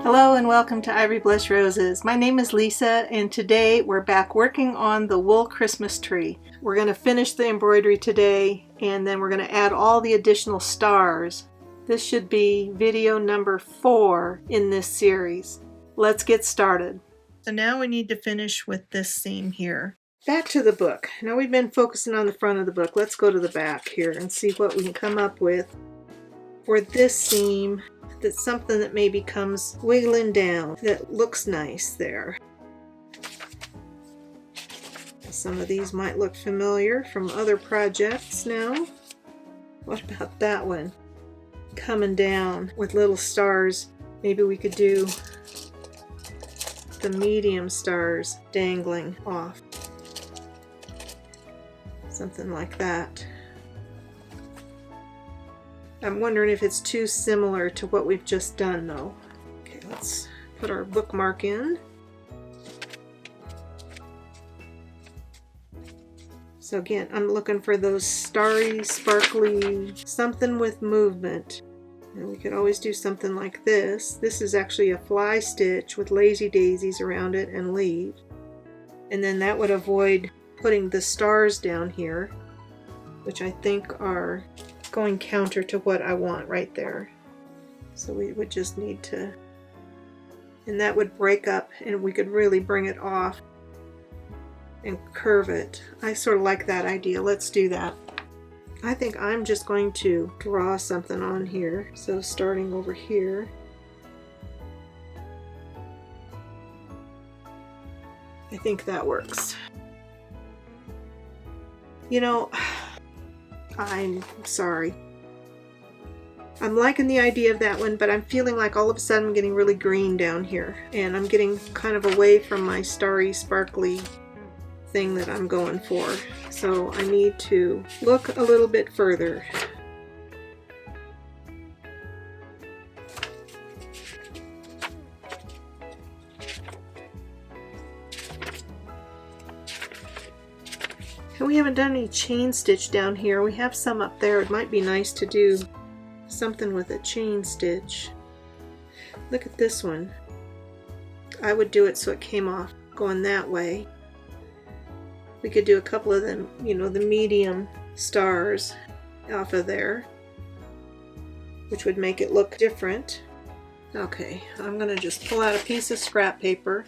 Hello and welcome to Ivory Blush Roses. My name is Lisa and today we're back working on the wool Christmas tree. We're going to finish the embroidery today and then we're going to add all the additional stars. This should be video number 4 in this series. Let's get started. So now we need to finish with this seam here. Back to the book. Now we've been focusing on the front of the book. Let's go to the back here and see what we can come up with for this seam. That's something that maybe comes wiggling down that looks nice there. Some of these might look familiar from other projects now. What about that one? Coming down with little stars. Maybe we could do the medium stars dangling off. Something like that. I'm wondering if it's too similar to what we've just done though. Okay, let's put our bookmark in. So again, I'm looking for those starry, sparkly, something with movement. And we could always do something like this. This is actually a fly stitch with lazy daisies around it and leaves. And then that would avoid putting the stars down here, which I think are going counter to what I want right there. So we would just need to, and that would break up and we could really bring it off and curve it. I sort of like that idea. Let's do that. I think I'm just going to draw something on here. So starting over here. I think that works. You know, I'm sorry. I'm liking the idea of that one, but I'm feeling like all of a sudden I'm getting really green down here. And I'm getting kind of away from my starry, sparkly thing that I'm going for. So I need to look a little bit further. And we haven't done any chain stitch down here. We have some up there. It might be nice to do something with a chain stitch. Look at this one. I would do it so it came off going that way. We could do a couple of them, you know, the medium stars off of there, which would make it look different. Okay, I'm gonna just pull out a piece of scrap paper.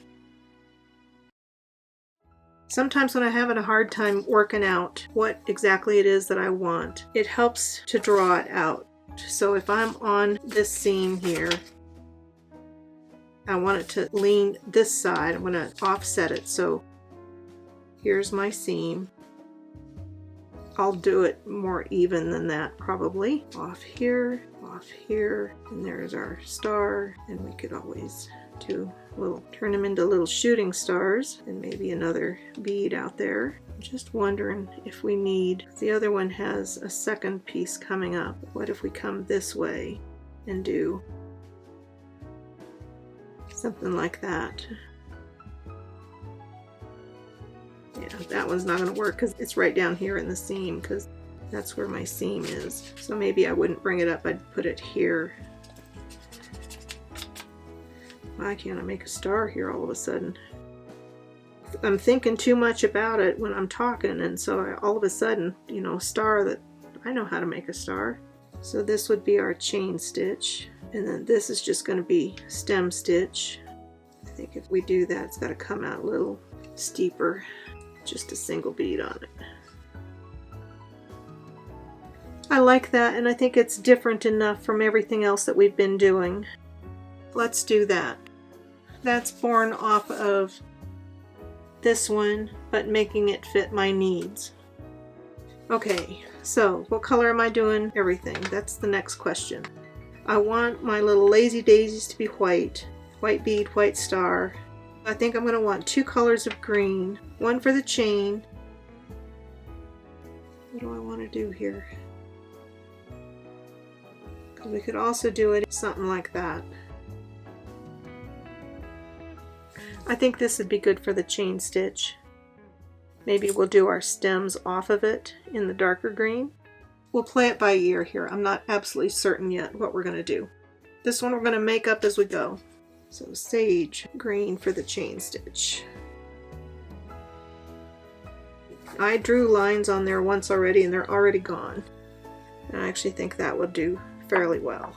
Sometimes when I'm having a hard time working out what exactly it is that I want, it helps to draw it out. So if I'm on this seam here, I want it to lean this side. I'm going to offset it. So here's my seam. I'll do it more even than that probably. Off here, and there's our star. And we could always do turn them into little shooting stars and maybe another bead out there. I'm just wondering if we need, the other one has a second piece coming up. What if we come this way and do something like that? Yeah, that one's not going to work because it's right down here in the seam because that's where my seam is. So maybe I wouldn't bring it up, I'd put it here. Why can't I make a star here all of a sudden? I'm thinking too much about it when I'm talking, and so all of a sudden, you know, star, that I know how to make a star. So this would be our chain stitch, and then this is just going to be stem stitch. I think if we do that, it's got to come out a little steeper, just a single bead on it. I like that, and I think it's different enough from everything else that we've been doing. Let's do that. That's born off of this one, but making it fit my needs. Okay, so what color am I doing everything? That's the next question. I want my little lazy daisies to be white. White bead, white star. I think I'm going to want 2 colors of green. One for the chain. What do I want to do here? Because we could also do it something like that. I think this would be good for the chain stitch. Maybe we'll do our stems off of it in the darker green. We'll play it by ear here. I'm not absolutely certain yet what we're going to do. This one we're going to make up as we go. So sage green for the chain stitch. I drew lines on there once already and they're already gone. And I actually think that would do fairly well.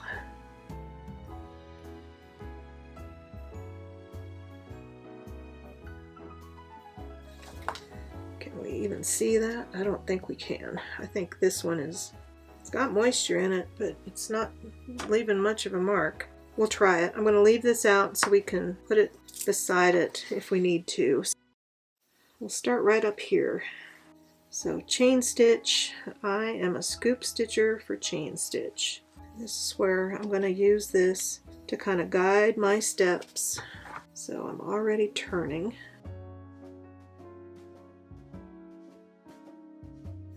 Can we even see that? I don't think we can. I think this one is, it's got moisture in it, but it's not leaving much of a mark. We'll try it. I'm going to leave this out so we can put it beside it if we need to. We'll start right up here. So chain stitch, I am a scoop stitcher for chain stitch. This is where I'm going to use this to kind of guide my steps. So I'm already turning.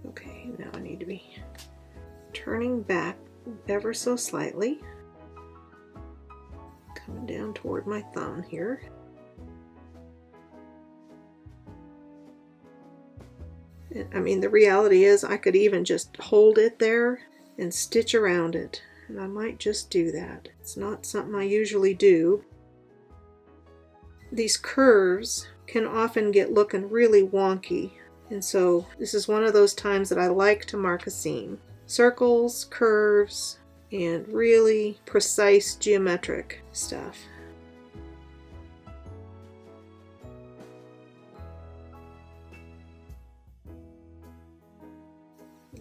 Okay, now I need to be turning back ever so slightly. Coming down toward my thumb here. I mean, the reality is I could even just hold it there and stitch around it. And I might just do that. It's not something I usually do. These curves can often get looking really wonky. And so this is one of those times that I like to mark a seam. Circles, curves, and really precise geometric stuff.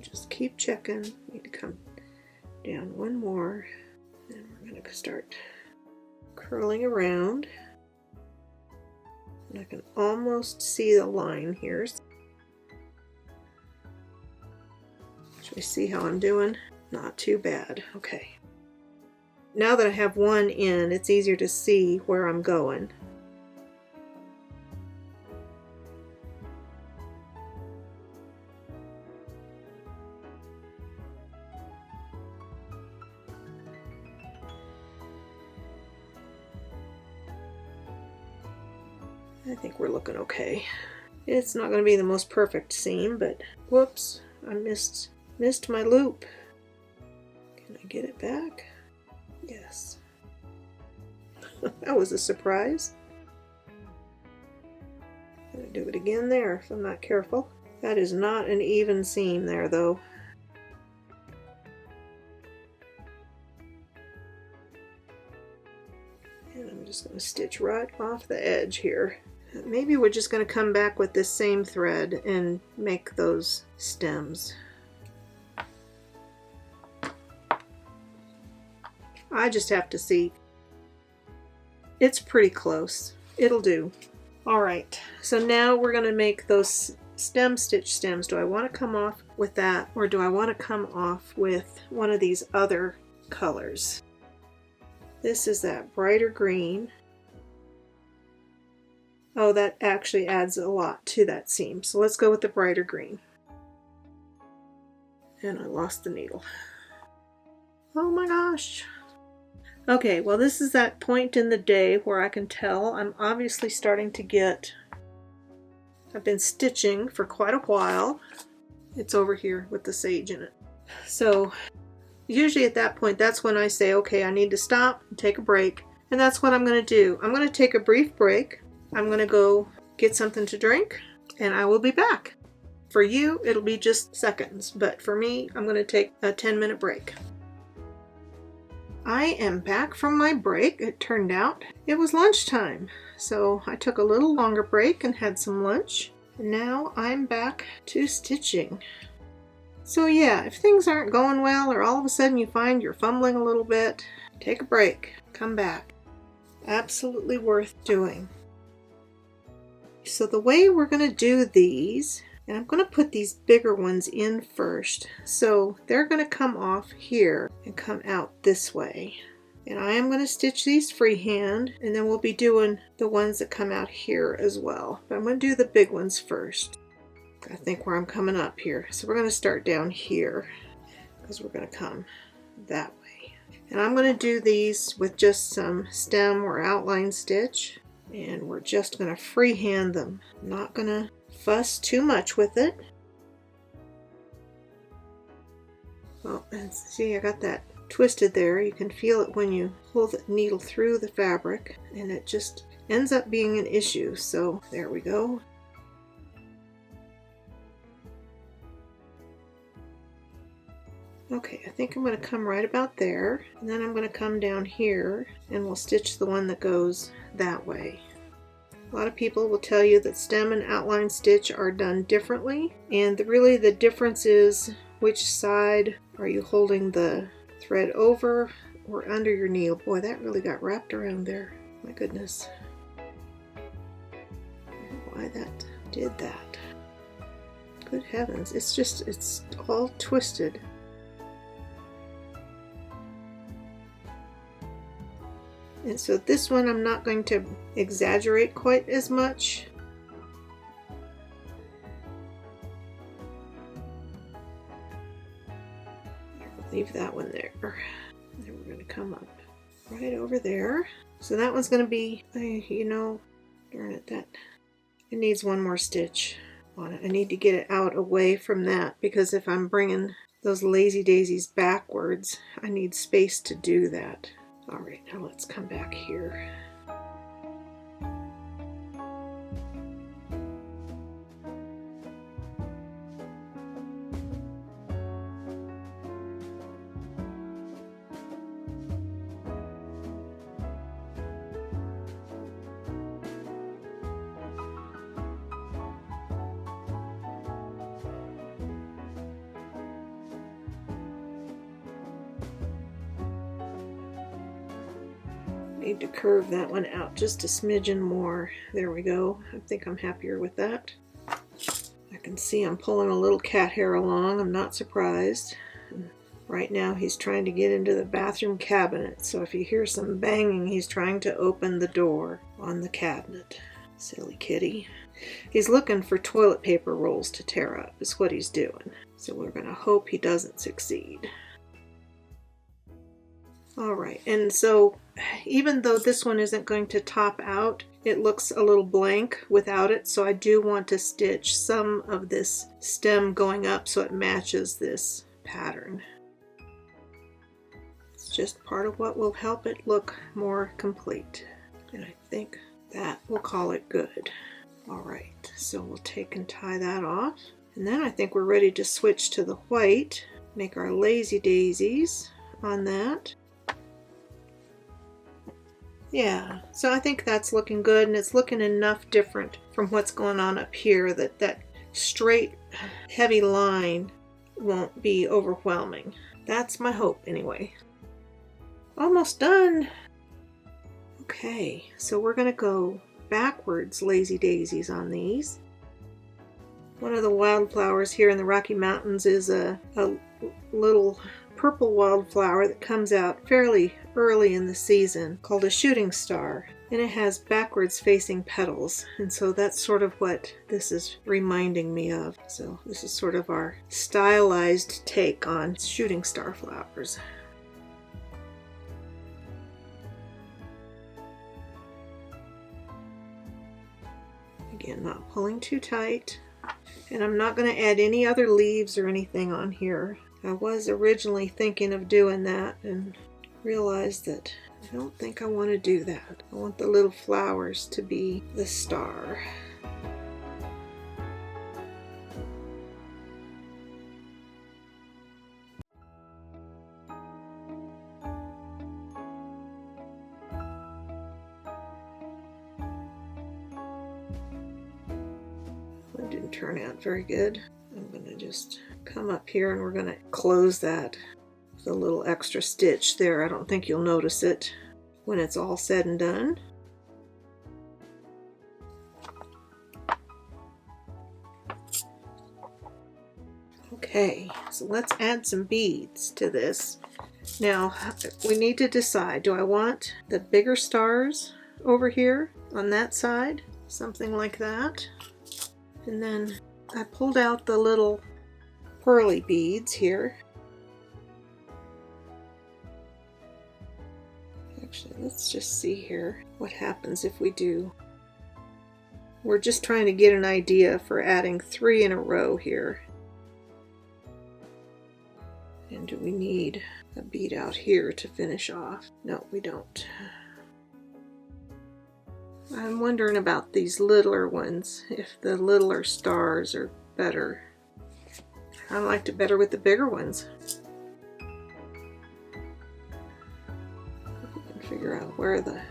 Just keep checking. Need to come down one more, and we're going to start curling around. And I can almost see the line here. Should we see how I'm doing? Not too bad. Okay. Now that I have one in, it's easier to see where I'm going. I think we're looking okay. It's not going to be the most perfect seam, but whoops, I missed my loop. Can I get it back? Yes. That was a surprise. I'm going to do it again there if I'm not careful. That is not an even seam there though. And I'm just going to stitch right off the edge here. Maybe we're just going to come back with this same thread and make those stems. I just have to see. It's pretty close. It'll do. Alright, so now we're going to make those stem stitch stems. Do I want to come off with that, or do I want to come off with one of these other colors? This is that brighter green. Oh, that actually adds a lot to that seam. So let's go with the brighter green. And I lost the needle. Oh my gosh. Okay, well this is that point in the day where I can tell I'm obviously starting to get... I've been stitching for quite a while. It's over here with the sage in it. So usually at that point, that's when I say, okay, I need to stop and take a break. And that's what I'm going to do. I'm going to take a brief break. I'm going to go get something to drink, and I will be back. For you, it'll be just seconds, but for me, I'm going to take a 10-minute break. I am back from my break. It turned out it was lunchtime, so I took a little longer break and had some lunch. And now I'm back to stitching. So yeah, if things aren't going well, or all of a sudden you find you're fumbling a little bit, take a break, come back. Absolutely worth doing. So the way we're going to do these, and I'm going to put these bigger ones in first. So they're going to come off here and come out this way. And I am going to stitch these freehand, and then we'll be doing the ones that come out here as well. But I'm going to do the big ones first. I think where I'm coming up here. So we're going to start down here because we're going to come that way. And I'm going to do these with just some stem or outline stitch. And we're just going to freehand them. I'm not going to fuss too much with it. Oh, and see, I got that twisted there. You can feel it when you pull the needle through the fabric, and it just ends up being an issue. So there we go. Okay, I think I'm going to come right about there, and then I'm going to come down here and we'll stitch the one that goes that way. A lot of people will tell you that stem and outline stitch are done differently, and really the difference is which side are you holding the thread over or under your needle. Boy, that really got wrapped around there. My goodness. I don't know why that did that. Good heavens, it's all twisted. And so this one I'm not going to exaggerate quite as much. Leave that one there. Then we're going to come up right over there. So that one's going to be, you know, darn it, that it needs one more stitch on it. I need to get it out away from that, because if I'm bringing those lazy daisies backwards, I need space to do that. All right, now let's come back here. Need to curve that one out just a smidgen more. There we go. I think I'm happier with that. I can see I'm pulling a little cat hair along. I'm not surprised. And right now he's trying to get into the bathroom cabinet, so if you hear some banging, he's trying to open the door on the cabinet. Silly kitty. He's looking for toilet paper rolls to tear up is what he's doing. So we're going to hope he doesn't succeed. Alright, and so even though this one isn't going to top out, it looks a little blank without it, so I do want to stitch some of this stem going up so it matches this pattern. It's just part of what will help it look more complete. And I think that will call it good. Alright, so we'll take and tie that off. And then I think we're ready to switch to the white, make our lazy daisies on that. Yeah, so I think that's looking good, and it's looking enough different from what's going on up here that that straight heavy line won't be overwhelming. That's my hope anyway. Almost done. Okay, so we're going to go backwards lazy daisies on these. One of the wildflowers here in the Rocky Mountains is a little purple wildflower that comes out fairly early in the season called a shooting star, and it has backwards facing petals, and so that's sort of what this is reminding me of. So this is sort of our stylized take on shooting star flowers. Again, not pulling too tight, and I'm not going to add any other leaves or anything on here. I was originally thinking of doing that and realized that I don't think I want to do that. I want the little flowers to be the star. That didn't turn out very good. I'm going to just come up here and we're going to close that with a little extra stitch there. I don't think you'll notice it when it's all said and done. Okay, so let's add some beads to this. Now we need to decide, do I want the bigger stars over here on that side? Something like that. And then I pulled out the little pearly beads here. Actually, let's just see here what happens if we do. We're just trying to get an idea for adding 3 in a row here. And do we need a bead out here to finish off. No, we don't. I'm wondering about these littler ones, if the littler stars are better. I liked it better with the bigger ones. We can figure out where the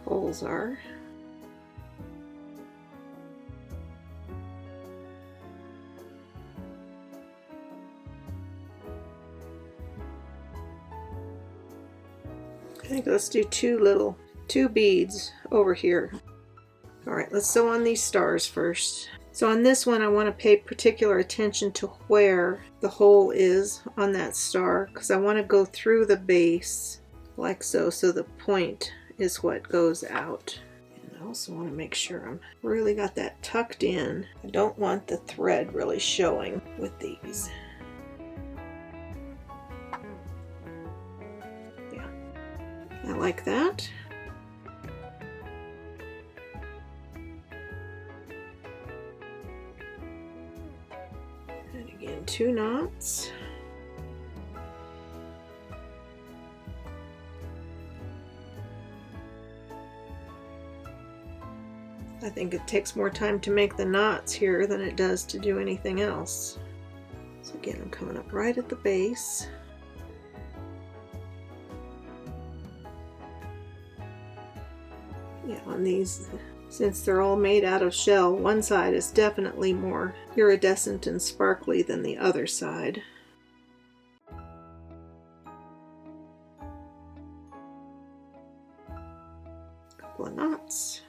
holes are. I think let's do two beads over here. All right, let's sew on these stars first. So on this one, I want to pay particular attention to where the hole is on that star, because I want to go through the base like so, so the point is what goes out. And I also want to make sure I'm really got that tucked in. I don't want the thread really showing with these. Yeah, I like that. And again, 2 knots. I think it takes more time to make the knots here than it does to do anything else. So again, I'm coming up right at the base. Yeah, on these, since they're all made out of shell, one side is definitely more iridescent and sparkly than the other side. Couple of knots.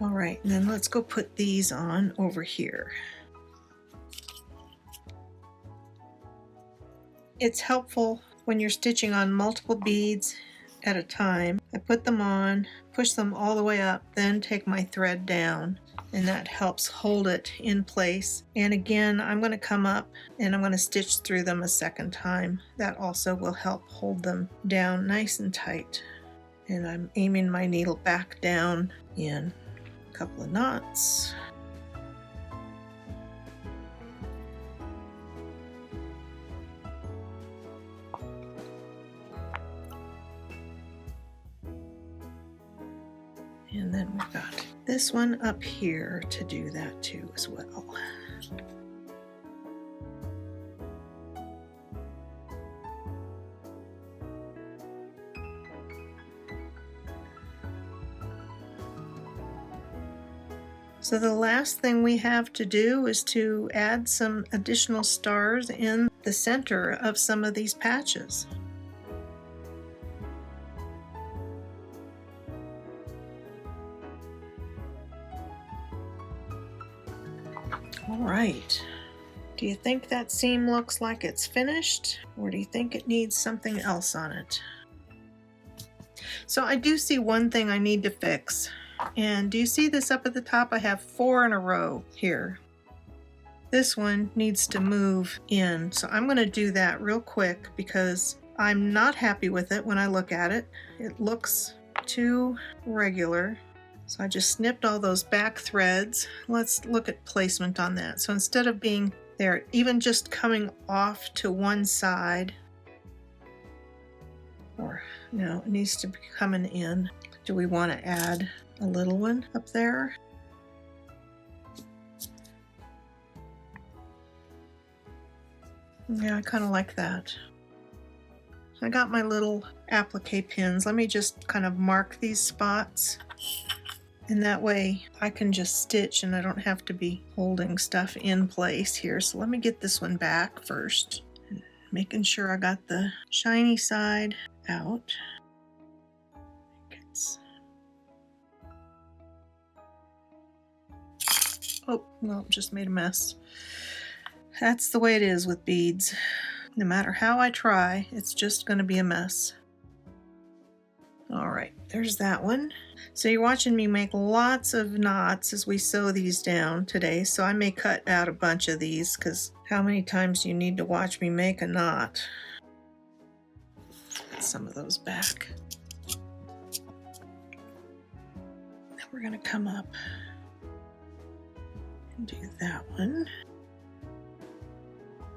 All right, and then let's go put these on over here. It's helpful when you're stitching on multiple beads at a time. I put them on, push them all the way up, then take my thread down, and that helps hold it in place. And again, I'm going to come up and I'm going to stitch through them a second time. That also will help hold them down nice and tight. And I'm aiming my needle back down in a couple of knots. And then we've got this one up here to do that too as well. So the last thing we have to do is to add some additional stars in the center of some of these patches. All right, do you think that seam looks like it's finished, or do you think it needs something else on it? So I do see one thing I need to fix. And do you see this up at the top? I have 4 in a row here. This one needs to move in. So I'm going to do that real quick because I'm not happy with it when I look at it. It looks too regular. So I just snipped all those back threads. Let's look at placement on that. So instead of being there, even just coming off to one side, or no, it needs to be coming in. Do we want to add a little one up there? Yeah, I kind of like that. I got my little applique pins. Let me just kind of mark these spots, and that way I can just stitch and I don't have to be holding stuff in place here. So let me get this one back first, making sure I got the shiny side out. Oh, well, just made a mess. That's the way it is with beads. No matter how I try, it's just going to be a mess. All right, there's that one. So you're watching me make lots of knots as we sew these down today. So I may cut out a bunch of these because how many times do you need to watch me make a knot? some of those back. Then we're going to come up and do that one.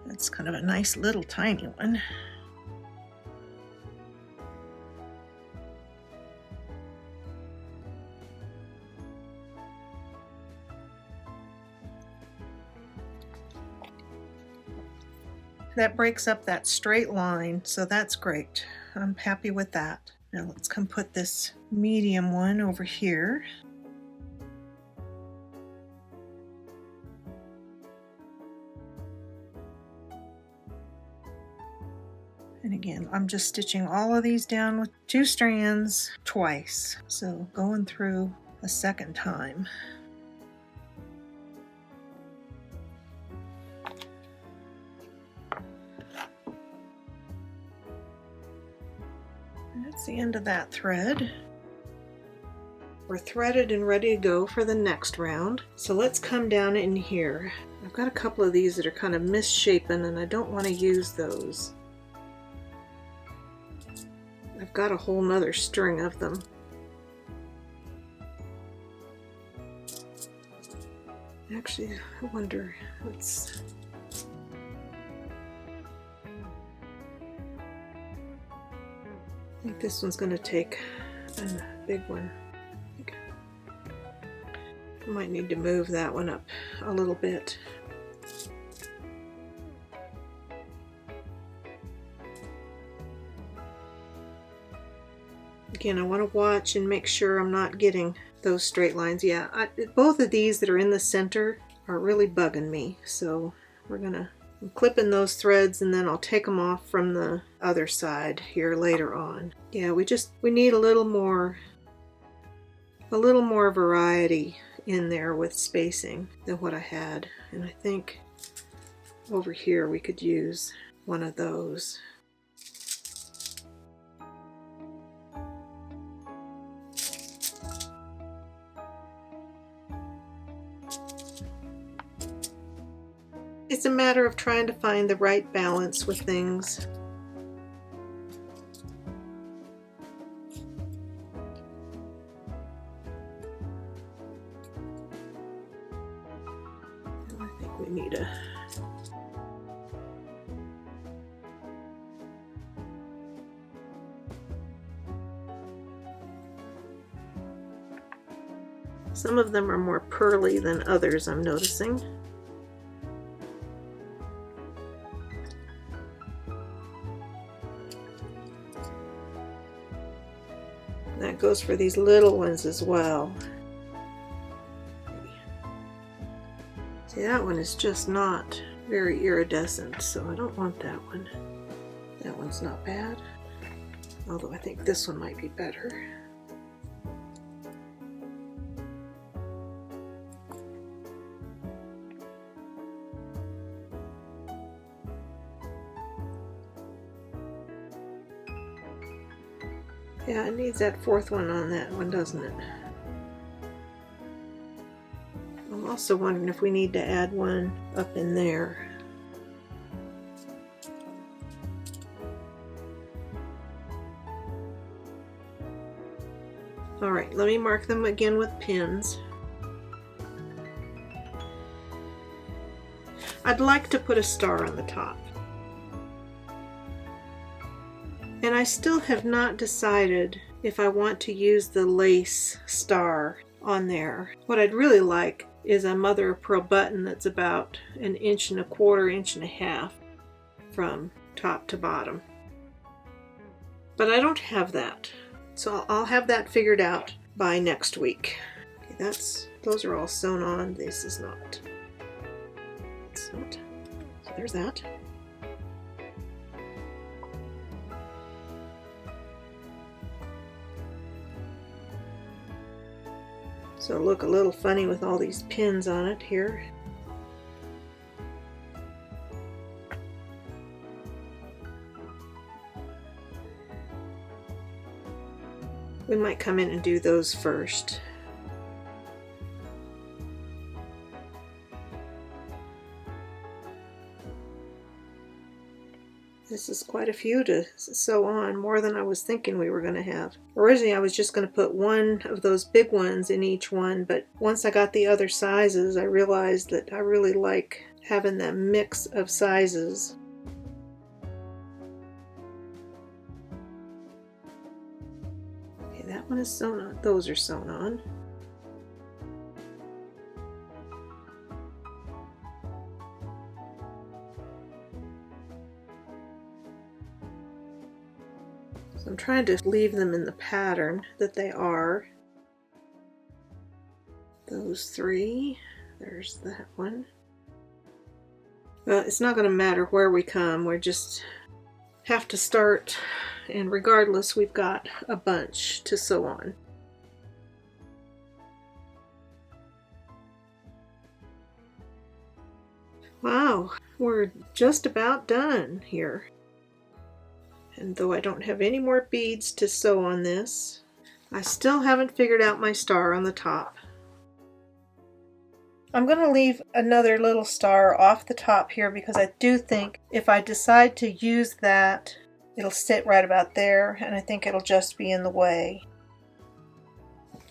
That's kind of a nice little tiny one. That breaks up that straight line, so that's great. I'm happy with that. Now let's come put this medium one over here. And again, I'm just stitching all of these down with 2 strands twice. So going through a second time. That's the end of that thread. We're threaded and ready to go for the next round. So let's come down in here. I've got a couple of these that are kind of misshapen and I don't want to use those. I've got a whole nother string of them. Actually, I wonder, let's... I think this one's going to take a big one. I might need to move that one up a little bit. Again, I want to watch and make sure I'm not getting those straight lines. Yeah, both of these that are in the center are really bugging me. So I'm clipping those threads and then I'll take them off from the other side here later on. Yeah, we need a little more variety in there with spacing than what I had. And I think over here we could use one of those. It's a matter of trying to find the right balance with things. I think we need a... Some of them are more pearly than others, I'm noticing. That goes for these little ones as well. See, that one is just not very iridescent, so I don't want that one. That one's not bad, although I think this one might be better. Yeah, it needs that fourth one on that one, doesn't it? I'm also wondering if we need to add one up in there. All right, let me mark them again with pins. I'd like to put a star on the top. And I still have not decided if I want to use the lace star on there. What I'd really like is a mother of pearl button that's about 1.25 inches, 1.5 inches from top to bottom. But I don't have that. So I'll have that figured out by next week. Okay, those are all sewn on. This is not. It's not. So there's that. So it'll look a little funny with all these pins on it here. We might come in and do those first. This is quite a few to sew on, more than I was thinking we were going to have. Originally I was just going to put one of those big ones in each one, but once I got the other sizes I realized that I really like having that mix of sizes. Okay, that one is sewn on. Those are sewn on. I'm trying to leave them in the pattern that they are. Those three. There's that one. Well, it's not going to matter where we come. We just have to start, and regardless, we've got a bunch to sew on. Wow, we're just about done here. And though I don't have any more beads to sew on this, I still haven't figured out my star on the top. I'm going to leave another little star off the top here because I do think if I decide to use that, it'll sit right about there, and I think it'll just be in the way.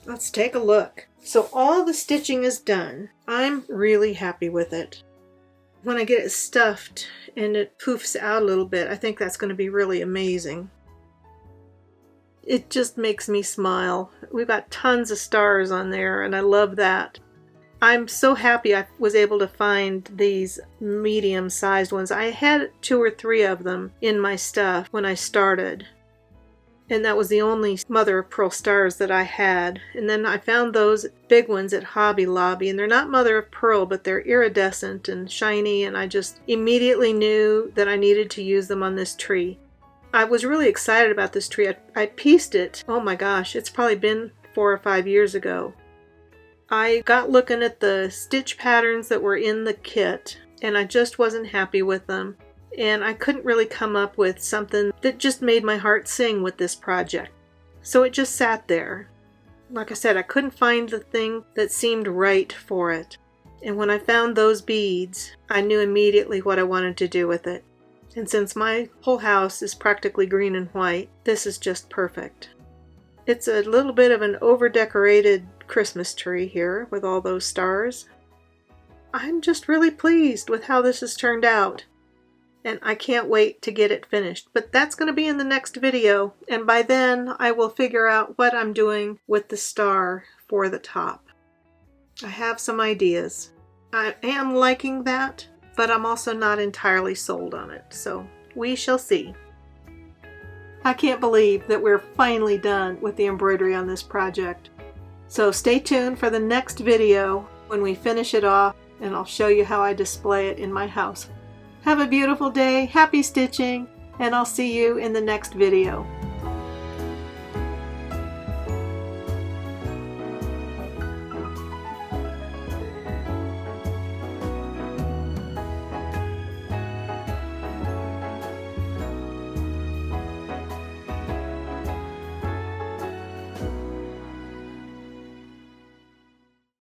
Let's take a look. So all the stitching is done. I'm really happy with it. When I get it stuffed and it poofs out a little bit, I think that's going to be really amazing. It just makes me smile. We've got tons of stars on there and I love that. I'm so happy I was able to find these medium-sized ones. I had 2 or 3 of them in my stuff when I started. And that was the only mother of pearl stars that I had. And then I found those big ones at Hobby Lobby, and they're not mother of pearl, but they're iridescent and shiny, and I just immediately knew that I needed to use them on this tree. I was really excited about this tree. I pieced it, oh my gosh, it's probably been 4 or 5 years ago. I got looking at the stitch patterns that were in the kit, and I just wasn't happy with them. And I couldn't really come up with something that just made my heart sing with this project. So it just sat there. Like I said, I couldn't find the thing that seemed right for it. And when I found those beads, I knew immediately what I wanted to do with it. And since my whole house is practically green and white, this is just perfect. It's a little bit of an over-decorated Christmas tree here with all those stars. I'm just really pleased with how this has turned out. And I can't wait to get it finished. But that's going to be in the next video, and by then I will figure out what I'm doing with the star for the top. I have some ideas. I am liking that, but I'm also not entirely sold on it, so we shall see. I can't believe that we're finally done with the embroidery on this project. So stay tuned for the next video when we finish it off, and I'll show you how I display it in my house. Have a beautiful day, happy stitching, and I'll see you in the next video.